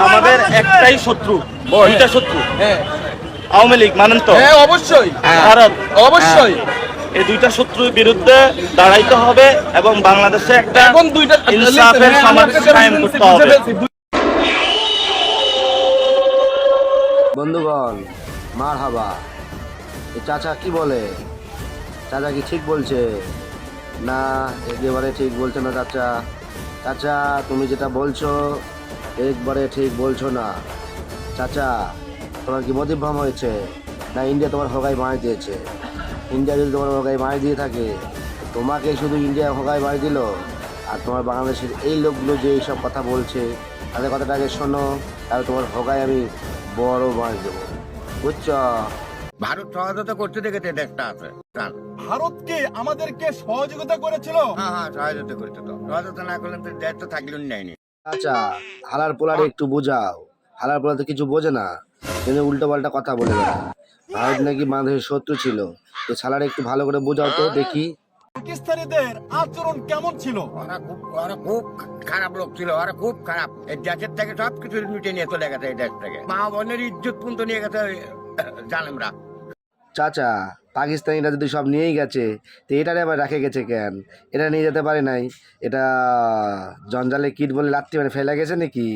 আমাদের একটাই শত্রু, দুইটা শত্রু। আওয়ামী লীগ মানেন তো? হ্যাঁ অবশ্যই, ভারত অবশ্যই। এই দুইটা শত্রুর বিরুদ্ধে দাঁড়াইতে হবে এবং বাংলাদেশে একটা এখন দুইটা ইনসাফের সমাজ কায়েম করতে হবে। বন্ধুগণ মার হাবা, চাচা কি বলে? চাচা কি ঠিক বলছে? না একেবারে ঠিক বলছে না চাচা। চাচা তুমি যেটা বলছো একবারে ঠিক বলছো না। চাচা তোমার কি মতিভ্রম হয়েছে? না ইন্ডিয়া তোমার হোগায় মারি দিয়েছে? ইন্ডিয়া যদি তোমার হোগায় মারি দিয়ে থাকে, তোমাকে শুধু ইন্ডিয়া হোগায় মারি দিল, আর তোমার বাংলাদেশের এই লোকগুলো যে এইসব কথা বলছে তাদের কথাটা আগে শোনো, তাহলে তোমার হোগায় আমি বড় মারি দেবো, বুঝছো? ভারত সহায়তা করতে দেখেছে দেশটা আছে। ভারতকে আমাদেরকে সহযোগিতা করেছিল। হ্যাঁ সহায়তা করতে, তো সহায়তা না করলে তো দেশ তো থাকলেও নেয়নি। আচ্ছা হালার পোলারে একটু বোঝাও, হালার পোলা তো কিছু বোঝে না, কিন্তু উল্টো পাল্টা কথা বলে বেড়ায়। ভারত নাকি বাংলাদেশের শত্রু ছিল, তো ছালারে একটু ভালো করে বোঝাও তো দেখি। পাকিস্তানিদের আচরণ কেমন ছিল? ওরা খুব খারাপ লোক ছিল, ওরা খুব খারাপ। এই দেশের থেকে সবকিছু লুটে নিয়ে চলে গেছে, এই দেশ থেকে মা বোনের ইজ্জত পর্যন্ত নিয়ে গেছে জালেমরা। চাচা পাকিস্তানিরা যদি সব নিয়েই গেছে, তো এটারে আবার রাখে গেছে কেন? এটা নিয়ে যেতে পারে নাই? এটা জঞ্জালে কিট বলে লাত্তি মানে ফেলে গেছে নাকি?